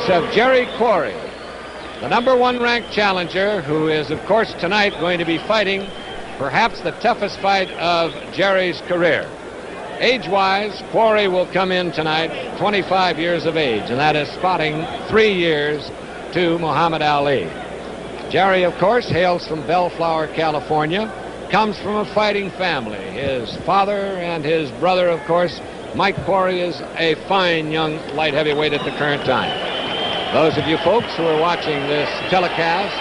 entrance of Jerry Kouorri, the #1 ranked challenger, who is, of course, tonight going to be fighting perhaps the toughest fight of Jerry's career. Age-wise, Kouorri will come in tonight 25 years of age, and that is spotting 3 years to Muhammad Ali. Jerry, of course, hails from Bellflower, California, comes from a fighting family. His father and his brother, of course, Mike Kouorri, is a fine young light heavyweight at the current time. Those of you folks who are watching this telecast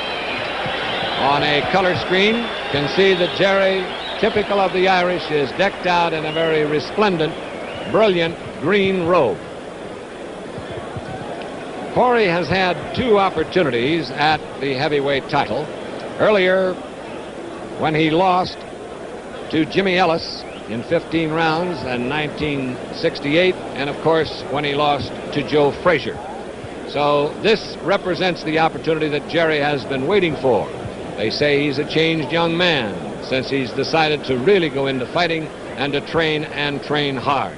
on a color screen can see that Jerry, typical of the Irish, is decked out in a very resplendent, brilliant green robe. Kouorri has had 2 opportunities at the heavyweight title. Earlier, when he lost to Jimmy Ellis in 15 rounds in 1968, and of course when he lost to Joe Frazier. So this represents the opportunity that Jerry has been waiting for. They say he's a changed young man since he's decided to really go into fighting and to train and train hard.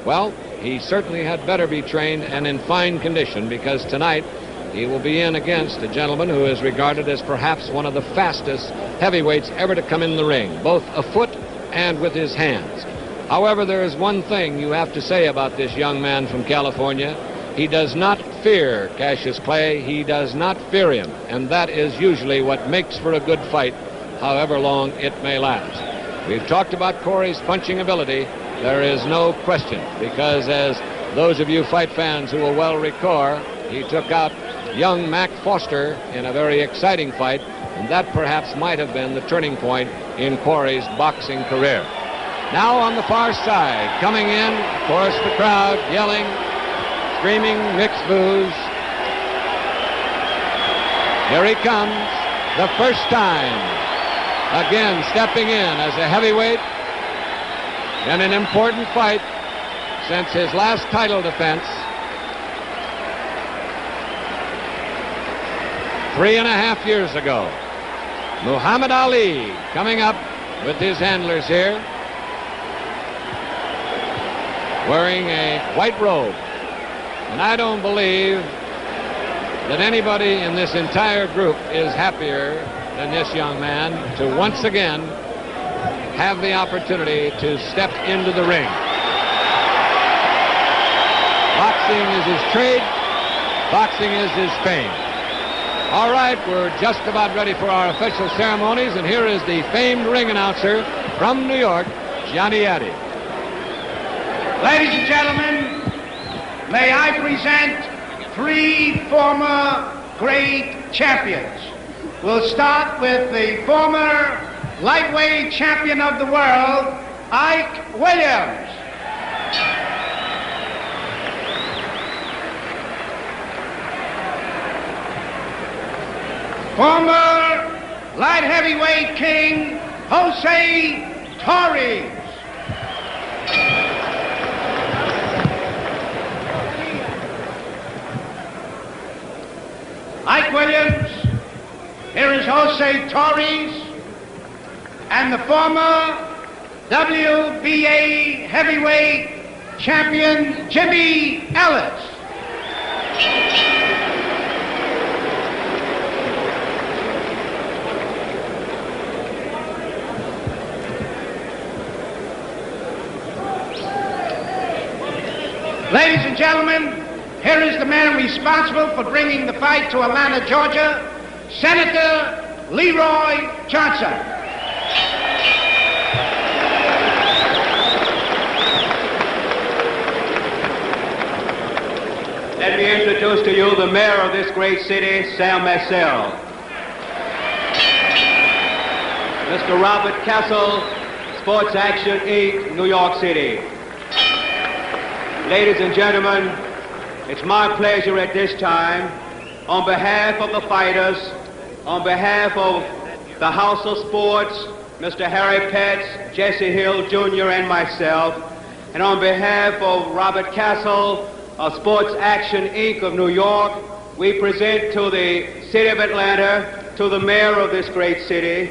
Well, he certainly had better be trained and in fine condition, because tonight he will be in against a gentleman who is regarded as perhaps one of the fastest heavyweights ever to come in the ring, both afoot and with his hands. However, there is one thing you have to say about this young man from California. He does not fear Cassius Clay. He does not fear him, and that is usually what makes for a good fight, however long it may last. We've talked about Kouorri's punching ability. There is no question, because as those of you fight fans who will well recall, he took out young Mac Foster in a very exciting fight, and that perhaps might have been the turning point in Kouorri's boxing career. Now on the far side, coming in, of course, the crowd yelling, screaming, mixed boos. Here he comes, the first time, again stepping in as a heavyweight in an important fight since his last title defense 3.5 years ago. Muhammad Ali coming up with his handlers here, wearing a white robe. And I don't believe that anybody in this entire group is happier than this young man to once again have the opportunity to step into the ring. Boxing is his trade. Boxing is his fame. All right, we're just about ready for our official ceremonies, and here is the famed ring announcer from New York, Johnny Addy. Ladies and gentlemen, may I present 3 former great champions. We'll start with the former lightweight champion of the world, Ike Williams. Former light heavyweight king, Jose Torres. Ike Williams, here is Jose Torres, and the former WBA heavyweight champion, Jimmy Ellis. Ladies and gentlemen, here is the man responsible for bringing the fight to Atlanta, Georgia, Senator Leroy Johnson. Let me introduce to you the mayor of this great city, Sam Marcel. Mr. Robert Castle, Sports Action Inc., New York City. Ladies and gentlemen, it's my pleasure at this time, on behalf of the fighters, on behalf of the House of Sports, Mr. Harry Petts, Jesse Hill Jr. and myself, and on behalf of Robert Castle of Sports Action Inc. of New York, we present to the city of Atlanta, to the mayor of this great city,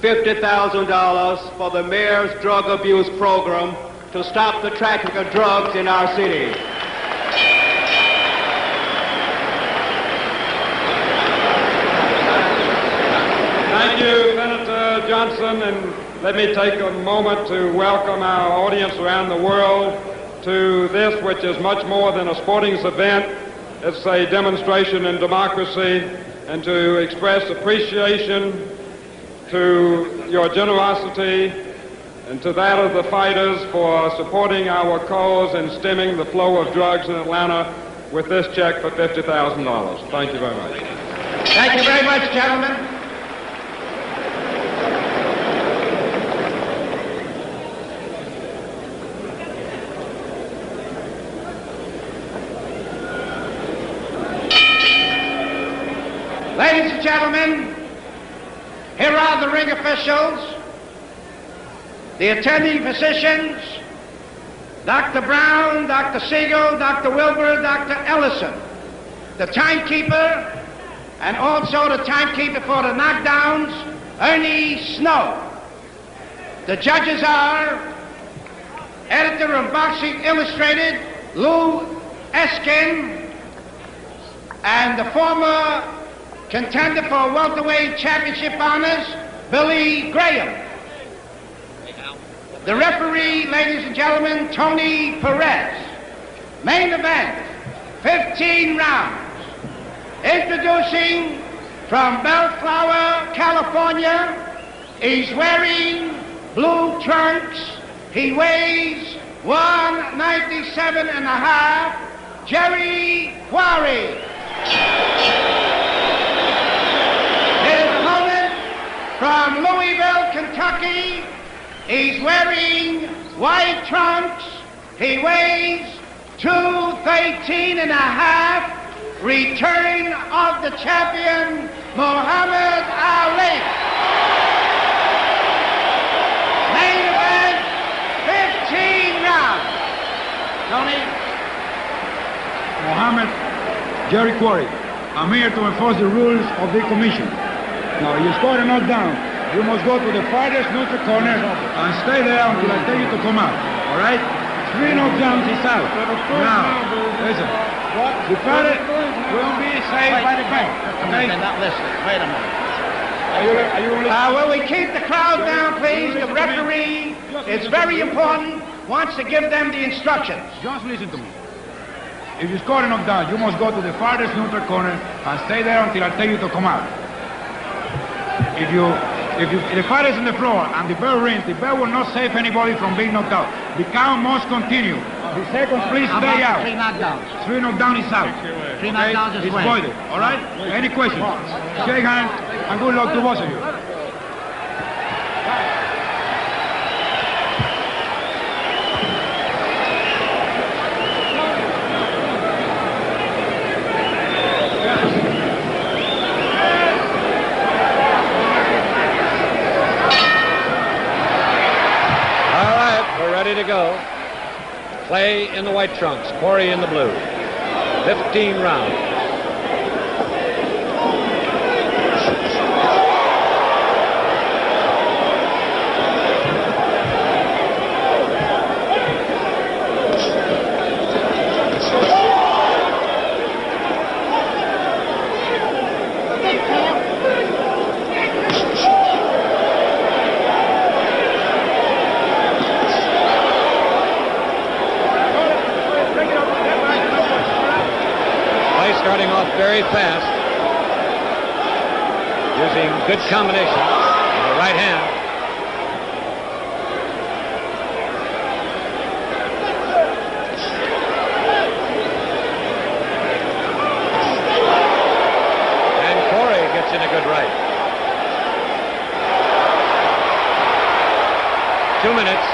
$50,000 for the mayor's drug abuse program to stop the traffic of drugs in our city. gentlemen, and let me take a moment to welcome our audience around the world to this, which is much more than a sporting event. It's a demonstration in democracy, and to express appreciation to your generosity and to that of the fighters for supporting our cause in stemming the flow of drugs in Atlanta with this check for $50,000. Thank you very much. Thank you very much, gentlemen. Ladies and gentlemen, here are the ring officials, the attending physicians, Dr. Brown, Dr. Siegel, Dr. Wilbur, Dr. Ellison, the timekeeper, and also the timekeeper for the knockdowns, Ernie Snow. The judges are editor of Boxing Illustrated, Lou Eskin, and the former contender for welterweight championship honors, Billy Graham. The referee, ladies and gentlemen, Tony Perez. Main event, 15 rounds. Introducing from Bellflower, California, he's wearing blue trunks. He weighs 197 and a half, Jerry Kouarri. His opponent from Louisville, Kentucky, he's wearing white trunks. He weighs 213 and a half, return of the champion, Muhammad Ali. Main event, 15 rounds. Tony? Mухаммед Али Джерри Куорри. I'm here to enforce the rules of the commission. Now, you score a knockdown. You must go to the farthest neutral corner and stay there until I tell you to come out. All right? 3 knockdowns is out. Now, listen. The fighter will be saved by the bank. Okay? They're not listening. Wait a minute. Are you listening? Will we keep the crowd down, please? The referee, it's very important, wants to give them the instructions. Just listen to me. If you score a knockdown, you must go to the farthest neutral corner and stay there until I tell you to come out. If the fight is on the floor and the bell rings, the bell will not save anybody from being knocked out. The count must continue. The seconds, please stay out. 3 knockdowns. 3 knockdowns is out. 3 knockdowns is it's win. voided. All right? Any questions? Shake hands and good luck to both of you. To go. Clay in the white trunks, Kouarri in the blue. 15 rounds. Starting off very fast, using good combination with the right hand. And Kouarri gets in a good right. 2 minutes.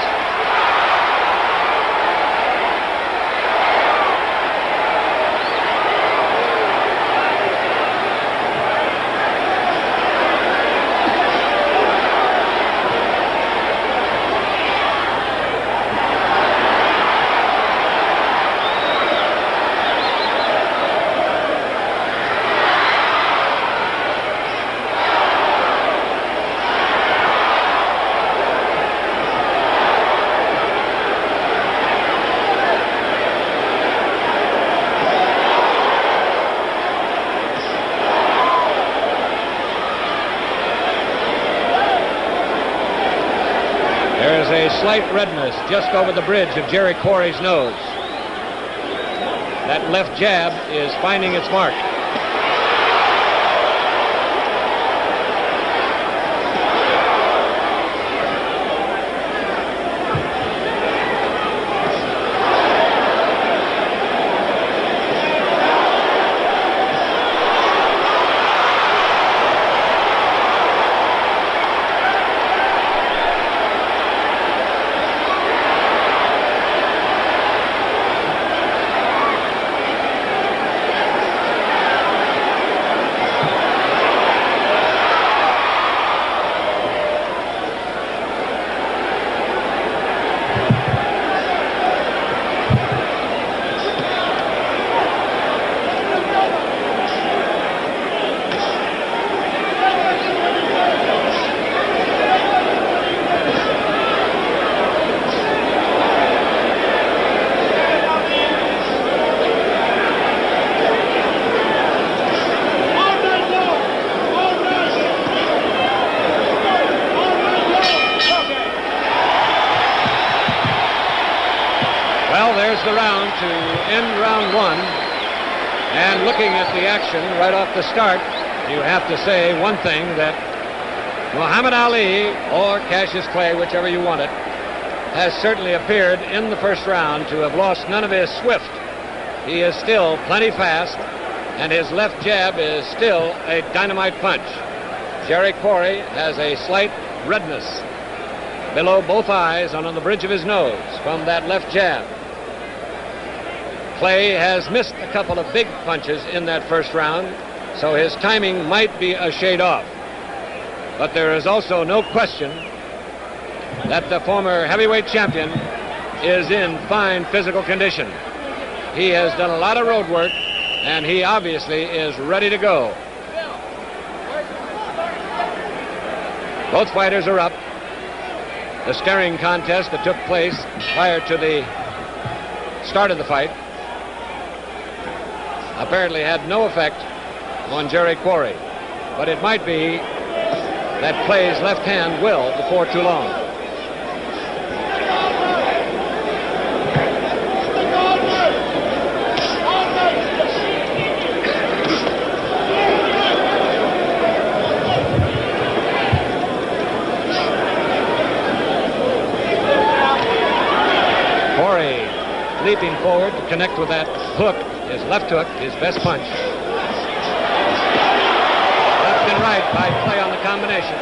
a slight redness just over the bridge of Jerry Quarry's nose. That left jab is finding its mark. The round to end round one, and looking at the action right off the start, you have to say one thing, that Muhammad Ali, or Cassius Clay, whichever you want it, has certainly appeared in the first round to have lost none of his swift. He is still plenty fast, and his left jab is still a dynamite punch. Jerry Quarry has a slight redness below both eyes and on the bridge of his nose from that left jab. Clay has missed a couple of big punches in that first round, so his timing might be a shade off. But there is also no question that the former heavyweight champion is in fine physical condition. He has done a lot of road work, and he obviously is ready to go. Both fighters are up. The staring contest that took place prior to the start of the fight apparently had no effect on Jerry Quarry, but it might be that Clay's left hand will before too long. Quarry leaping forward to connect with that hook. His left hook, his best punch. Left and right by Clay on the combination.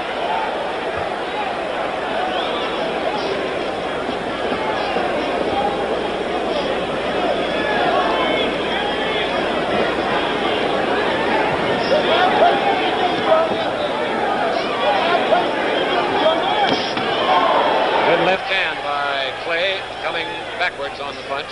Good left hand by Clay, coming backwards on the punch.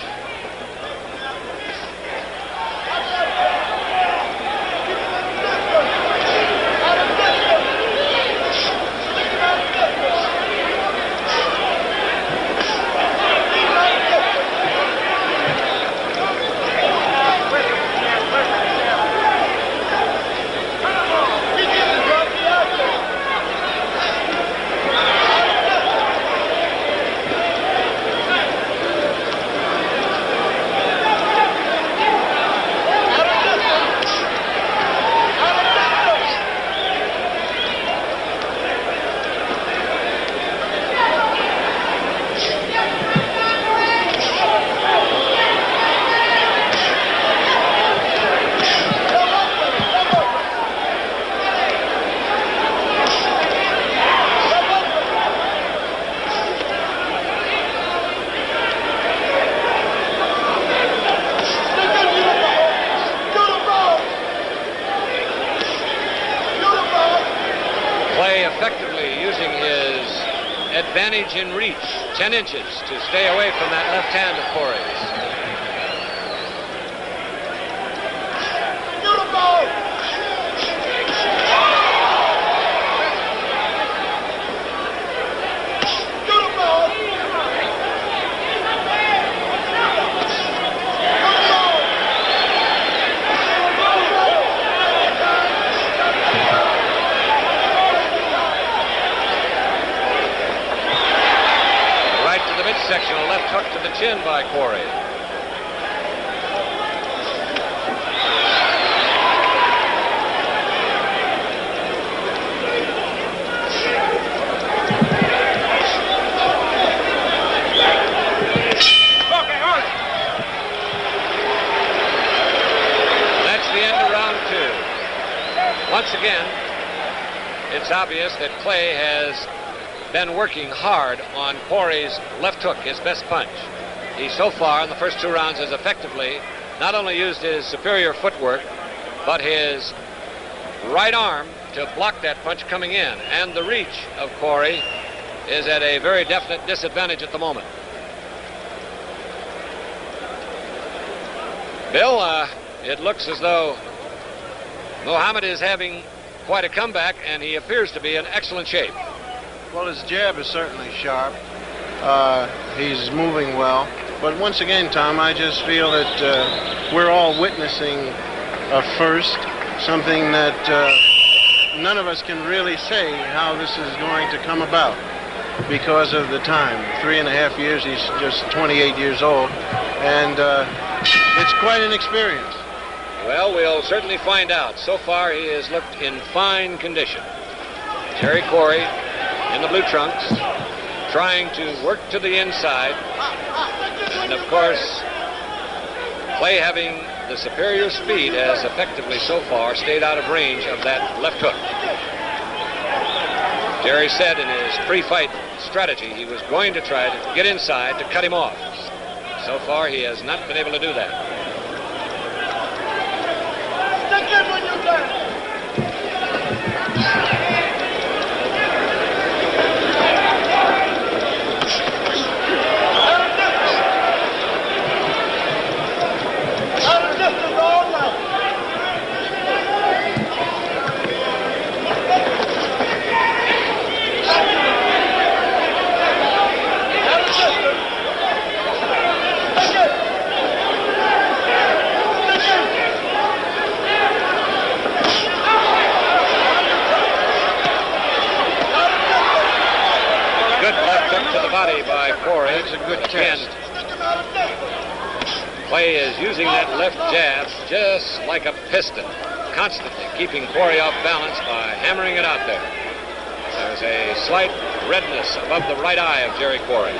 Advantage in reach, 10 inches, to stay away from that left hand of Quarry's. the chin by Kuorri. Once again, it's obvious that Clay has been working hard on Kuorri's left hook, his best punch. He so far in the first 2 rounds has effectively not only used his superior footwork, but his right arm to block that punch coming in. And the reach of Kuorri is at a very definite disadvantage at the moment. Bill, it looks as though Muhammad is having quite a comeback, and he appears to be in excellent shape. Well, his jab is certainly sharp. He's moving well. But once again, Tom, I just feel that we're all witnessing a first, something that none of us can really say how this is going to come about because of the time. 3.5 years, he's just 28 years old, and it's quite an experience. Well, we'll certainly find out. So far, he has looked in fine condition. Terry Kuorri in the blue trunks, trying to work to the inside. And, of course, Clay, having the superior speed, has effectively so far stayed out of range of that left hook. Jerry said in his pre-fight strategy he was going to try to get inside to cut him off. So far, he has not been able to do that. By Kuorri. It's a good test. Clay is using that left jab just like a piston, constantly keeping Kuorri off balance by hammering it out there. There's a slight redness above the right eye of Jerry Kuorri.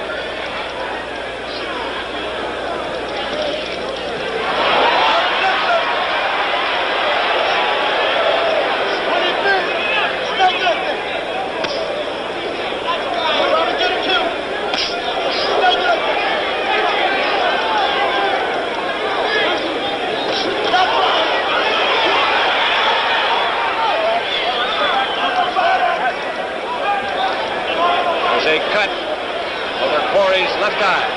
Left eye.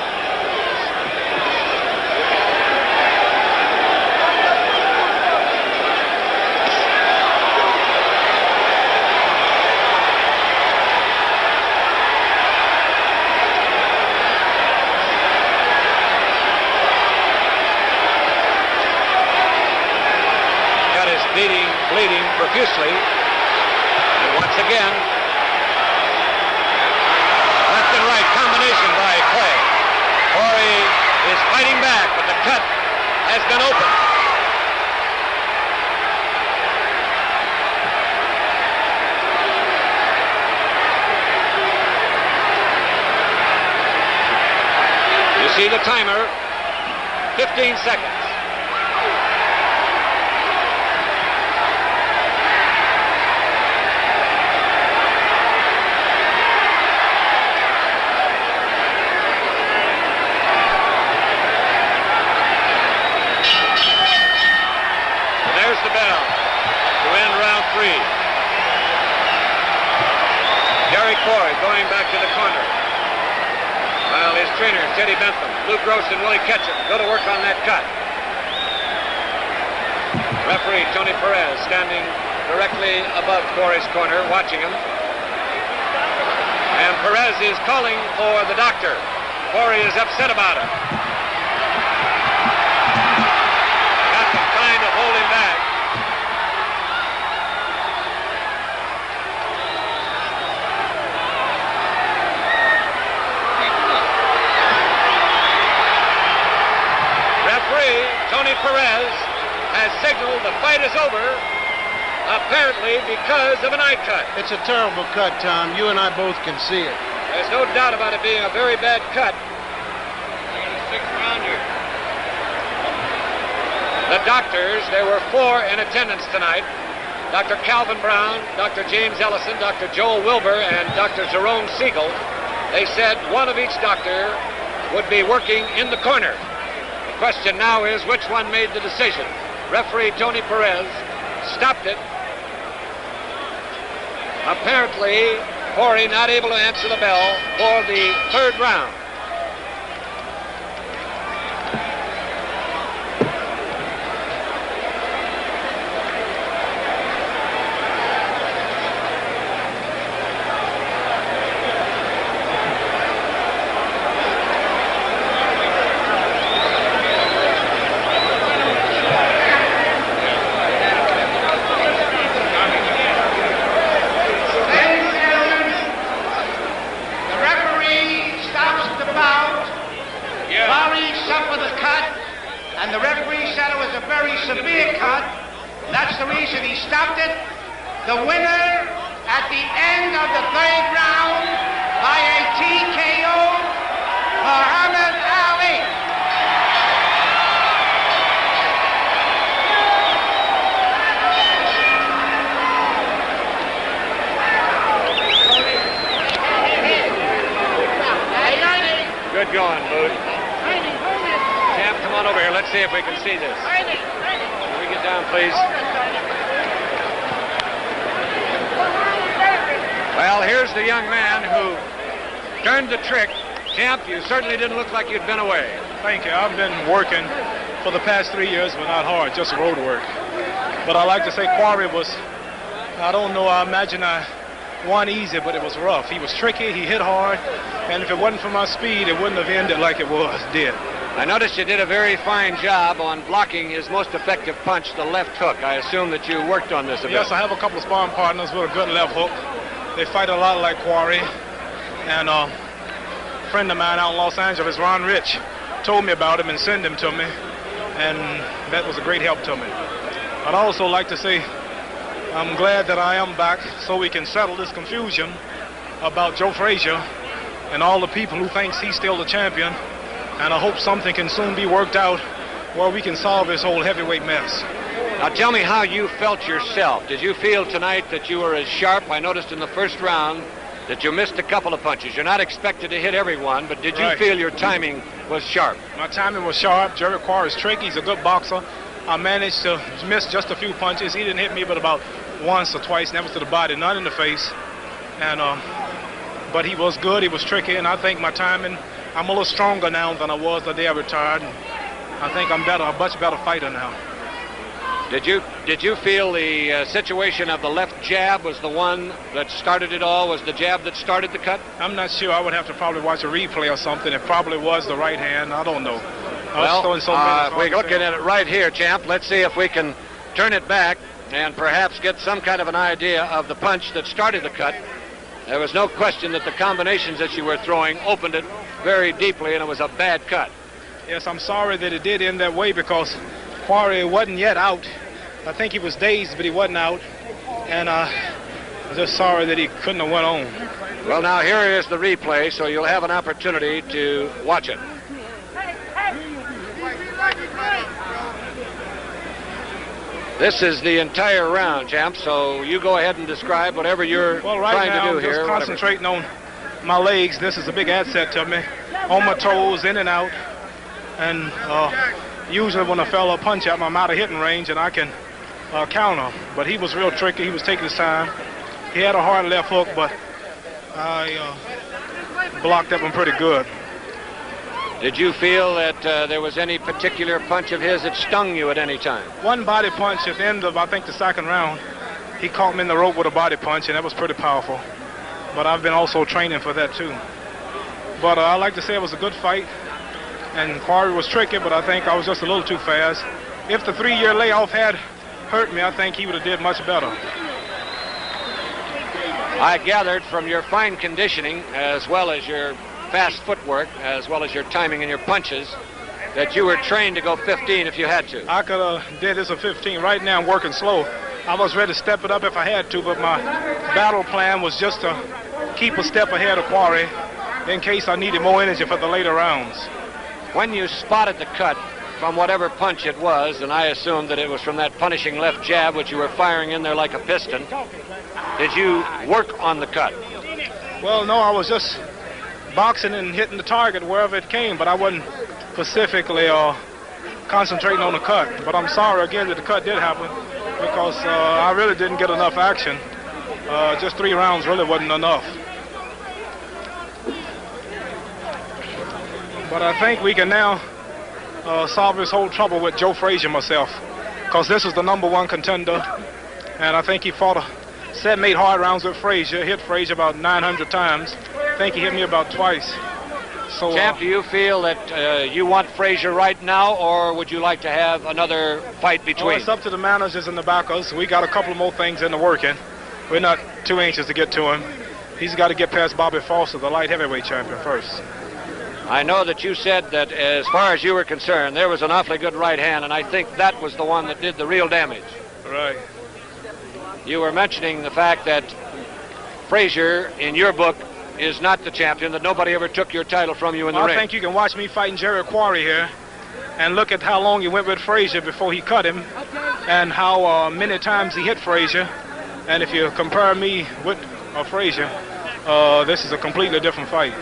Got his bleeding profusely. And once again, left and right combination by Clay. Kuorri is fighting back, but the cut has been open. You see the timer, 15 seconds. The bell to end round 3. Jerry Kuorri going back to the corner, while his trainers Teddy Bentham, Lou Gross, and Willie Ketchum go to work on that cut. Referee Tony Perez standing directly above Kuorri's corner, watching him. And Perez is calling for the doctor. Kuorri is upset about it. Got them trying to hold him back. the fight is over, apparently because of an eye cut. It's a terrible cut, Tom. You and I both can see it. There's no doubt about it being a very bad cut. I got a 6-rounder. The doctors, there were 4 in attendance tonight. Dr. Calvin Brown, Dr. James Ellison, Dr. Joel Wilbur, and Dr. Jerome Siegel. They said one of each doctor would be working in the corner. The question now is which one made the decision. Referee Tony Perez stopped it. Apparently, Kuorri not able to answer the bell for the 3rd round. The winner at the end of the 3rd round by a TKO, Muhammad Ali. Good going, Booth. Champ, come on over here. Let's see if we can see this. Can we get down, please? Well, here's the young man who turned the trick. Champ, you certainly didn't look like you'd been away. Thank you. I've been working for the past 3 years, but not hard, just road work. But I like to say Kuorri was, I don't know, I imagine I won easy, but it was rough. He was tricky, he hit hard, and if it wasn't for my speed, it wouldn't have ended like it did. I noticed you did a very fine job on blocking his most effective punch, the left hook. I assume that you worked on this a bit. Yes, I have a couple of sparring partners with a good left hook. They fight a lot like Kuorri, and a friend of mine out in Los Angeles, Ron Rich, told me about him and sent him to me, and that was a great help to me. I'd also like to say I'm glad that I am back so we can settle this confusion about Joe Frazier and all the people who thinks he's still the champion, and I hope something can soon be worked out where we can solve this whole heavyweight mess. Now tell me how you felt yourself. Did you feel tonight that you were as sharp? I noticed in the 1st round that you missed a couple of punches. You're not expected to hit everyone, but did you feel your timing was sharp? My timing was sharp. Jerry Kuorri is tricky. He's a good boxer. I managed to miss just a few punches. He didn't hit me but about once or twice, and that was to the body, not in the face. And but he was good. He was tricky, and I think my timing, I'm a little stronger now than I was the day I retired. I think I'm better, a much better fighter now. Did you feel the situation of the left jab was the one that started it all? Was the jab that started the cut? I'm not sure. I would have to probably watch a replay or something. It probably was the right hand. I don't know. We're looking at it right here, champ. Let's see if we can turn it back and perhaps get some kind of an idea of the punch that started the cut. There was no question that the combinations that you were throwing opened it very deeply, and it was a bad cut. Yes, I'm sorry that it did end that way because Kuorri wasn't yet out. I think he was dazed, but he wasn't out. And I'm just sorry that he couldn't have went on. Well, now here is the replay, so you'll have an opportunity to watch it. This is the entire round, champ, so you go ahead and describe whatever you're trying to do here. I'm just concentrating on my legs. This is a big asset to me. On my toes, in and out. And usually when a fella punch at me, I'm out of hitting range and I can counter. But he was real tricky. He was taking his time. He had a hard left hook, but I blocked up him pretty good. Did you feel that there was any particular punch of his that stung you at any time? One body punch at the end of, I think, the 2nd round. He caught me in the rope with a body punch, and that was pretty powerful. But I've been also training for that, too. But I like to say it was a good fight. And Kuorri was tricky, but I think I was just a little too fast. If the 3-year layoff had hurt me, I think he would have did much better. I gathered from your fine conditioning, as well as your fast footwork, as well as your timing and your punches, that you were trained to go 15 if you had to. I could have did this at 15. Right now I'm working slow. I was ready to step it up if I had to, but my battle plan was just to keep a step ahead of Kuorri in case I needed more energy for the later rounds. When you spotted the cut from whatever punch it was, and I assumed that it was from that punishing left jab which you were firing in there like a piston, did you work on the cut? Well, no, I was just boxing and hitting the target wherever it came, but I wasn't specifically concentrating on the cut. But I'm sorry again that the cut did happen because I really didn't get enough action. Just 3 rounds really wasn't enough. But I think we can now solve this whole trouble with Joe Frazier myself, because this is the #1 contender, and I think he fought 7, 8 hard rounds with Frazier, hit Frazier about 900 times. I think he hit me about twice. So, Champ, do you feel that you want Frazier right now, or would you like to have another fight between? It's up to the managers and the backers. We got a couple more things in the working. We're not too anxious to get to him. He's got to get past Bobby Foster, the light heavyweight champion, first. I know that you said that as far as you were concerned, there was an awfully good right hand, and I think that was the one that did the real damage. Right. You were mentioning the fact that Frazier, in your book, is not the champion, that nobody ever took your title from you in the ring. I think you can watch me fighting Jerry Kuorri here and look at how long he went with Frazier before he cut him and how many times he hit Frazier. And if you compare me with Frazier, this is a completely different fight.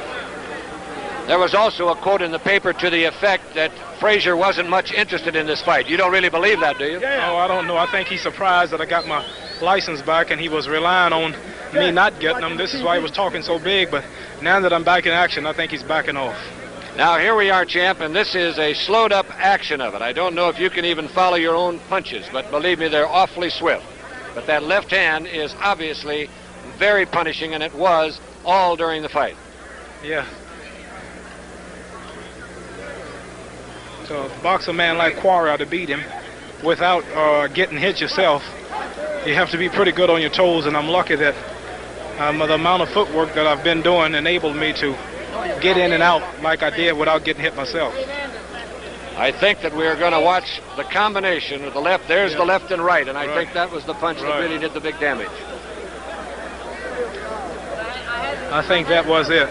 There was also a quote in the paper to the effect that Frazier wasn't much interested in this fight. You don't really believe that, do you? Oh, I don't know. I think he's surprised that I got my license back and he was relying on me not getting him. This is why he was talking so big, but now that I'm back in action, I think he's backing off. Now, here we are, champ, and this is a slowed-up action of it. I don't know if you can even follow your own punches, but believe me, they're awfully swift. But that left hand is obviously very punishing, and it was all during the fight. Yeah. To box a man like Kuorri to beat him without getting hit yourself, you have to be pretty good on your toes, and I'm lucky that the amount of footwork that I've been doing enabled me to get in and out like I did without getting hit myself. I think that we're going to watch the combination of the left. There's the left and right, and I think that was the punch that really did the big damage. I think that was it.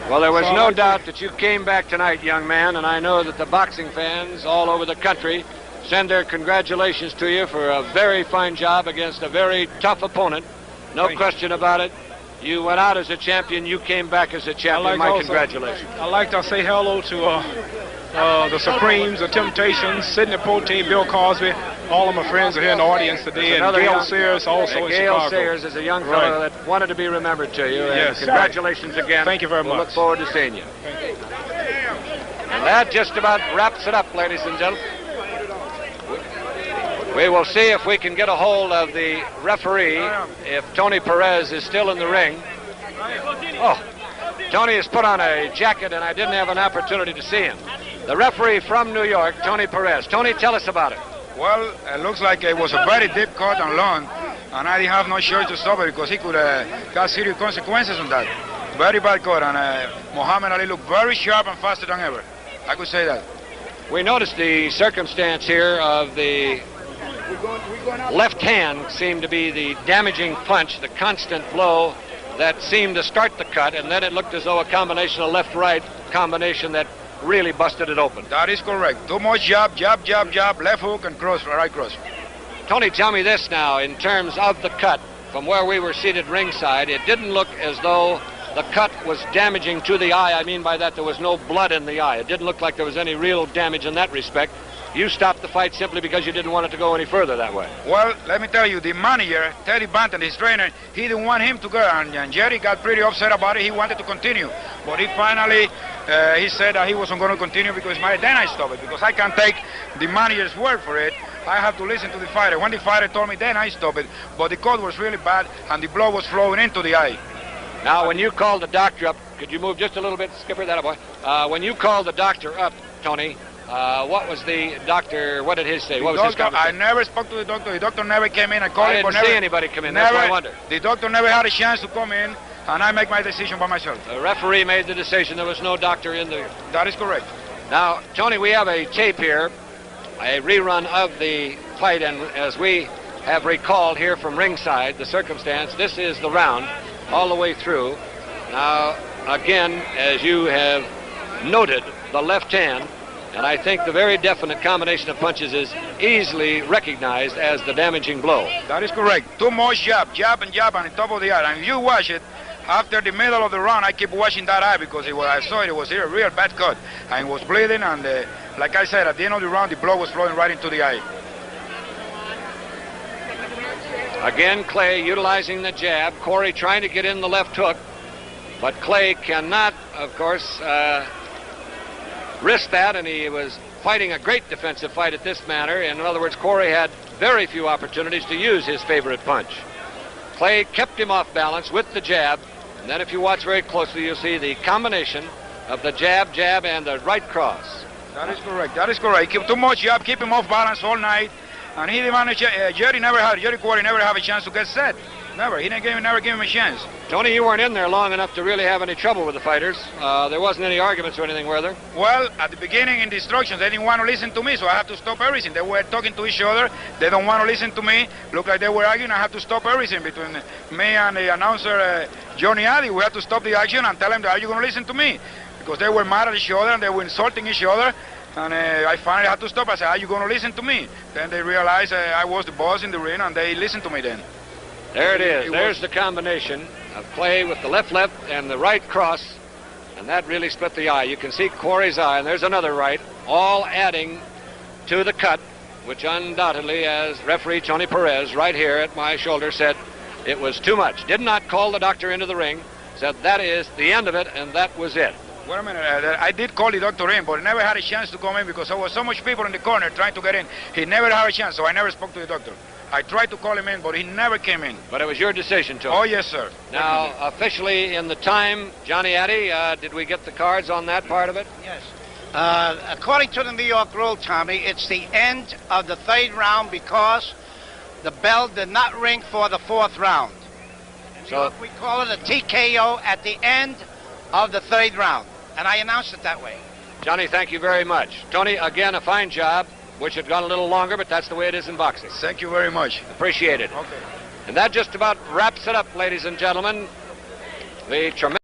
Well, there was no doubt that you came back tonight, young man, and I know that the boxing fans all over the country send their congratulations to you for a very fine job against a very tough opponent. No question about it. You went out as a champion. You came back as a champion. My congratulations. I'd like to say hello to the Supremes, the Temptations, Sidney Pote, Bill Cosby. All of my friends are here in the audience today. And Gail Sears also in Chicago. Gail Sears is a young fellow that wanted to be remembered to you. Yes. Congratulations again. Thank you very much. We look forward to seeing you. And that just about wraps it up, ladies and gentlemen. We will see if we can get a hold of the referee, if Tony Perez is still in the ring. Oh, Tony has put on a jacket, and I didn't have an opportunity to see him. The referee from New York, Tony Perez. Tony, tell us about it. Well, it looks like it was a very deep cut and long, and I didn't have no choice to stop it because he could got serious consequences on that. Very bad cut, and Muhammad Ali looked very sharp and faster than ever. I could say that. We noticed the circumstance here of the left hand seemed to be the damaging punch, the constant blow that seemed to start the cut, and then it looked as though a combination of left-right combination that really busted it open. That is correct. Too much jab, jab, jab, jab, left hook and cross, right cross. Tony, tell me this now, in terms of the cut, from where we were seated ringside, it didn't look as though the cut was damaging to the eye. I mean by that there was no blood in the eye. It didn't look like there was any real damage in that respect. You stopped the fight simply because you didn't want it to go any further that way. Well, let me tell you, the manager, Teddy Banton, his trainer, he didn't want him to go, and Jerry got pretty upset about it. He wanted to continue, but he finally, he said that he wasn't going to continue because then I stopped it, because I can't take the manager's word for it. I have to listen to the fighter. When the fighter told me, then I stopped it, but the cut was really bad, and the blood was flowing into the eye. Now, when you called the doctor up, could you move just a little bit, Skipper, that boy? When you called the doctor up, Tony, what was the doctor, what did he say? What was his conversation? I never spoke to the doctor. The doctor never came in. I called him, but didn't see anybody come in. That's what I wonder. The doctor never had a chance to come in, and I make my decision by myself. The referee made the decision. There was no doctor in there. That is correct. Now, Tony, we have a tape here, a rerun of the fight, and as we have recalled here from ringside, the circumstance, this is the round all the way through. Now, again, as you have noted, the left hand, and I think the very definite combination of punches is easily recognized as the damaging blow. That is correct. Too much jab, jab and jab on the top of the eye. And if you watch it, after the middle of the round, I keep watching that eye because I saw it was a real bad cut. And it was bleeding, and like I said, at the end of the round, the blood was flowing right into the eye. Again, Clay utilizing the jab. Corey trying to get in the left hook, but Clay cannot, of course, risk that, and he was fighting a great defensive fight at this manner. In other words, Corey had very few opportunities to use his favorite punch. Clay kept him off balance with the jab, and then if you watch very closely, you'll see the combination of the jab, jab, and the right cross. That is correct. That is correct. Keep too much jab, keep him off balance all night, and he managed. Jerry Kouari never had a chance to get set. Never. He never gave him a chance. Tony, you weren't in there long enough to really have any trouble with the fighters. There wasn't any arguments or anything, were there? Well, at the beginning in the instructions, they didn't want to listen to me, so I had to stop everything. They were talking to each other. They don't want to listen to me. Looked like they were arguing. I had to stop everything between me and the announcer, Johnny Adi. We had to stop the action and tell them, are you going to listen to me? Because they were mad at each other and they were insulting each other. And I finally had to stop. I said, are you going to listen to me? Then they realized I was the boss in the ring, and they listened to me then. There it is. There's the combination of Clay with the left and the right cross, and that really split the eye. You can see Corey's eye, and there's another right, all adding to the cut, which undoubtedly, as referee Tony Perez right here at my shoulder said, it was too much. Did not call the doctor into the ring, said that is the end of it, and that was it. Wait a minute, I did call the doctor in, but he never had a chance to come in because there was so much people in the corner trying to get in. He never had a chance, so I never spoke to the doctor. I tried to call him in, but he never came in. But it was your decision, Tony. Oh, yes, sir. Now, officially in the time, Johnny Addy, did we get the cards on that part of it? Yes. According to the New York rule, Tommy, it's the end of the third round because the bell did not ring for the fourth round. In New York, we call it a TKO at the end of the third round, and I announced it that way. Johnny, thank you very much. Tony, again, a fine job. Wish it had gone a little longer, but that's the way it is in boxing. Thank you very much. Appreciate it. Okay. And that just about wraps it up, ladies and gentlemen. The tremendous